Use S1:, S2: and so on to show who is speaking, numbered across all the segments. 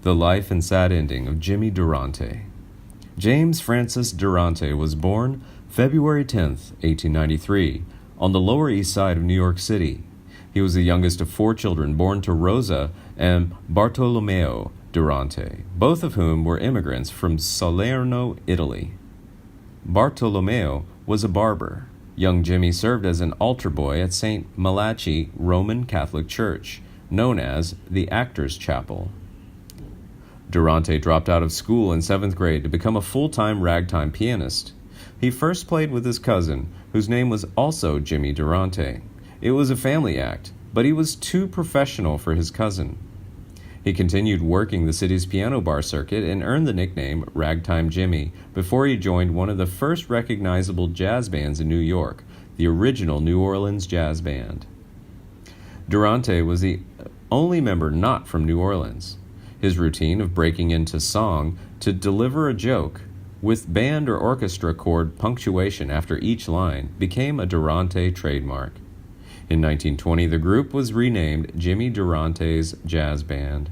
S1: The life and sad ending of Jimmy Durante. James Francis Durante was born February 10, 1893, on the Lower East Side of New York City. He was the youngest of four children born to Rosa and Bartolomeo Durante, both of whom were immigrants from Salerno, Italy. Bartolomeo was a barber. Young Jimmy served as an altar boy at St. Malachi Roman Catholic Church, known as the Actors' Chapel. Durante dropped out of school in 7th grade to become a full-time ragtime pianist. He first played with his cousin, whose name was also Jimmy Durante. It was a family act, but he was too professional for his cousin. He continued working the city's piano bar circuit and earned the nickname Ragtime Jimmy before he joined one of the first recognizable jazz bands in New York, the original New Orleans Jazz Band. Durante was the only member not from New Orleans. His routine of breaking into song to deliver a joke, with band or orchestra chord punctuation after each line, became a Durante trademark. In 1920, the group was renamed Jimmy Durante's Jazz Band.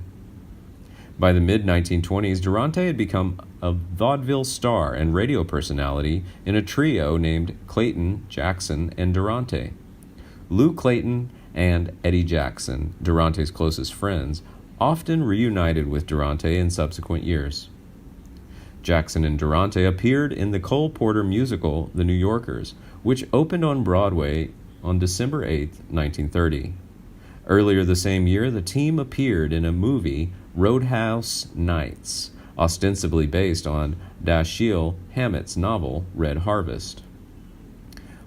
S1: By the mid-1920s, Durante had become a vaudeville star and radio personality in a trio named Clayton, Jackson, and Durante. Lou Clayton and Eddie Jackson, Durante's closest friends, often reunited with Durante in subsequent years. Jackson and Durante appeared in the Cole Porter musical The New Yorkers, which opened on Broadway on December 8, 1930. Earlier the same year, the team appeared in a movie, Roadhouse Nights, ostensibly based on Dashiell Hammett's novel Red Harvest.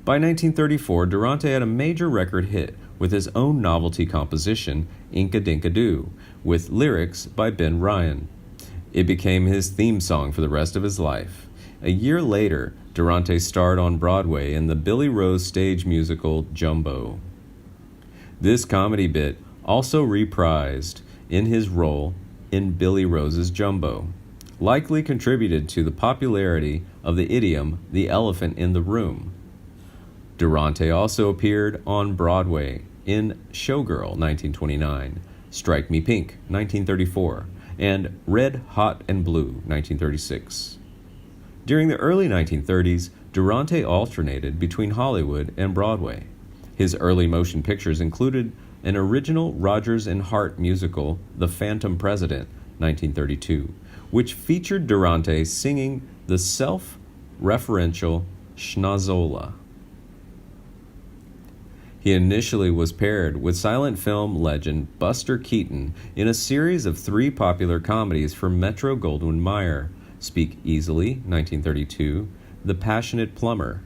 S1: By 1934, Durante had a major record hit with his own novelty composition, Inka-Dinka-Doo, with lyrics by Ben Ryan. It became his theme song for the rest of his life. A year later, Durante starred on Broadway in the Billy Rose stage musical Jumbo. This comedy bit also reprised in his role in Billy Rose's Jumbo, likely contributed to the popularity of the idiom, the elephant in the room. Durante also appeared on Broadway in Showgirl 1929, Strike Me Pink 1934, and Red, Hot, and Blue 1936. During the early 1930s, Durante alternated between Hollywood and Broadway. His early motion pictures included an original Rodgers and Hart musical, The Phantom President 1932, which featured Durante singing the self-referential Schnozola. He initially was paired with silent film legend Buster Keaton in a series of 3 popular comedies for Metro-Goldwyn-Mayer, Speak Easily, 1932, The Passionate Plumber,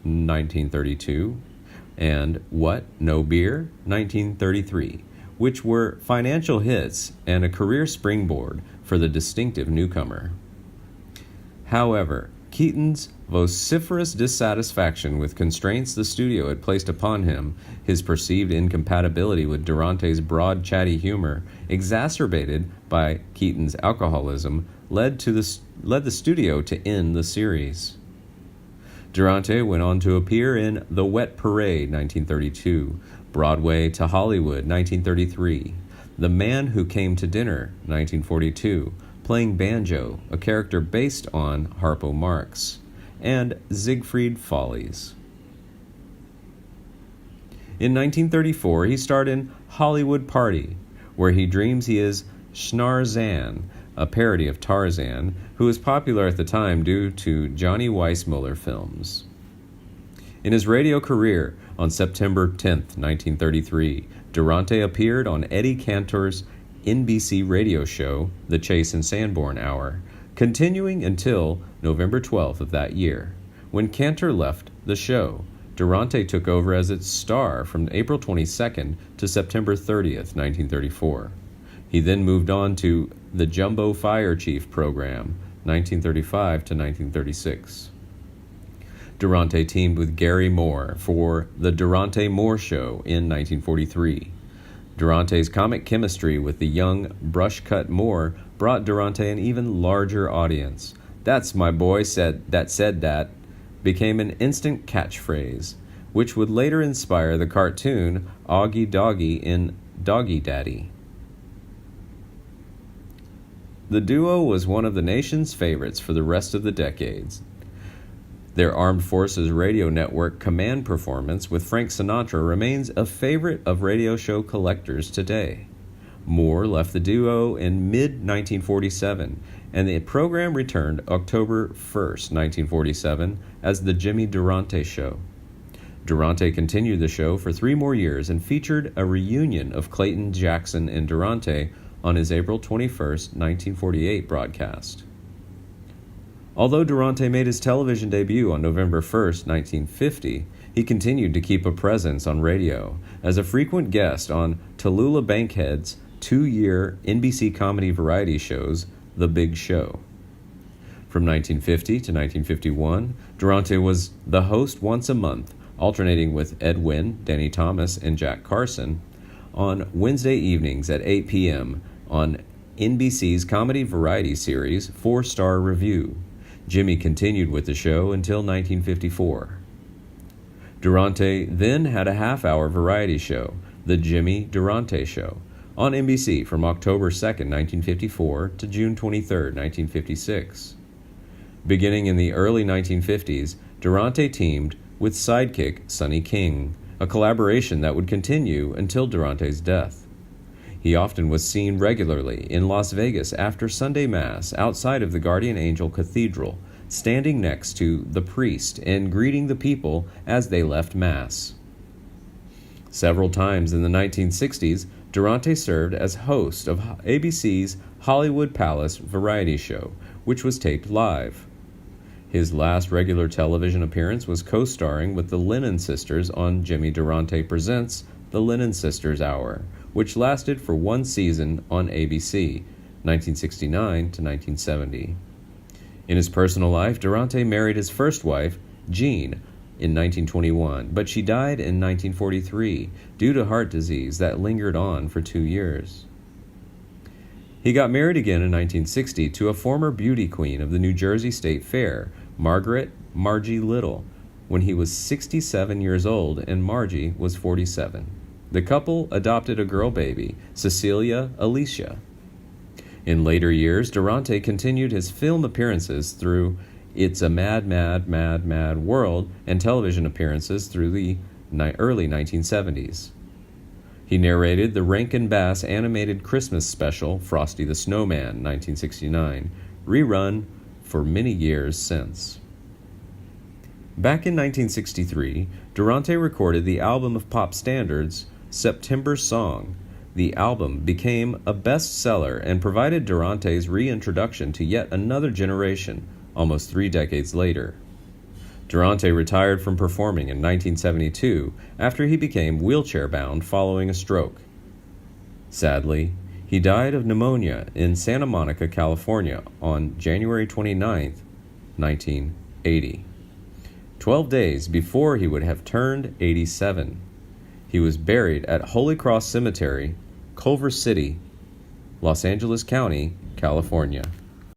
S1: 1932, and What, No Beer, 1933, which were financial hits and a career springboard for the distinctive newcomer. However, Keaton's vociferous dissatisfaction with constraints the studio had placed upon him, his perceived incompatibility with Durante's broad, chatty humor, exacerbated by Keaton's alcoholism, led the studio to end the series. Durante went on to appear in The Wet Parade, 1932, Broadway to Hollywood, 1933, The Man Who Came to Dinner, 1942, playing Banjo, a character based on Harpo Marx, and Siegfried Follies. In 1934, he starred in Hollywood Party, where he dreams he is Schnarzan, a parody of Tarzan, who was popular at the time due to Johnny Weissmuller films. In his radio career, on September 10, 1933, Durante appeared on Eddie Cantor's NBC radio show, The Chase and Sanborn Hour, continuing until November 12th of that year. When Cantor left the show, Durante took over as its star from April 22nd to September 30th, 1934. He then moved on to the Jumbo Fire Chief program, 1935 to 1936. Durante teamed with Gary Moore for The Durante Moore Show in 1943. Durante's comic chemistry with the young, brush-cut Moore brought Durante an even larger audience. "That's my boy that said that" became an instant catchphrase, which would later inspire the cartoon Augie Doggie in Doggy Daddy. The duo was one of the nation's favorites for the rest of the decades. Their Armed Forces Radio Network command performance with Frank Sinatra remains a favorite of radio show collectors today. Moore left the duo in mid-1947, and the program returned October 1st, 1947, as The Jimmy Durante Show. Durante continued the show for 3 more years and featured a reunion of Clayton, Jackson, and Durante on his April 21st, 1948 broadcast. Although Durante made his television debut on November 1st, 1950, he continued to keep a presence on radio as a frequent guest on Tallulah Bankhead's 2-year NBC comedy variety shows, The Big Show. From 1950 to 1951, Durante was the host once a month, alternating with Ed Wynn, Danny Thomas, and Jack Carson, on Wednesday evenings at 8 p.m. on NBC's comedy variety series 4-Star Review. Jimmy continued with the show until 1954. Durante then had a half-hour variety show, The Jimmy Durante Show, on NBC from October 2, 1954 to June 23, 1956. Beginning in the early 1950s, Durante teamed with sidekick Sonny King, a collaboration that would continue until Durante's death. He often was seen regularly in Las Vegas after Sunday Mass outside of the Guardian Angel Cathedral, standing next to the priest and greeting the people as they left Mass. Several times in the 1960s, Durante served as host of ABC's Hollywood Palace variety show, which was taped live. His last regular television appearance was co-starring with the Lennon Sisters on Jimmy Durante Presents The Lennon Sisters Hour, which lasted for 1 season on ABC, 1969 to 1970. In his personal life, Durante married his first wife, Jean, in 1921, but she died in 1943 due to heart disease that lingered on for 2 years. He got married again in 1960 to a former beauty queen of the New Jersey State Fair, Margie Little, when he was 67 years old and Margie was 47. The couple adopted a girl baby, Cecilia Alicia. In later years, Durante continued his film appearances through It's a Mad, Mad, Mad, Mad World and television appearances through the early 1970s. He narrated the Rankin Bass animated Christmas special, Frosty the Snowman, 1969, rerun for many years since. Back in 1963, Durante recorded the album of pop standards, September Song. The album became a bestseller and provided Durante's reintroduction to yet another generation, almost 3 decades later. Durante retired from performing in 1972 after he became wheelchair-bound following a stroke. Sadly, he died of pneumonia in Santa Monica, California on January 29, 1980, 12 days before he would have turned 87. He was buried at Holy Cross Cemetery, Culver City, Los Angeles County, California.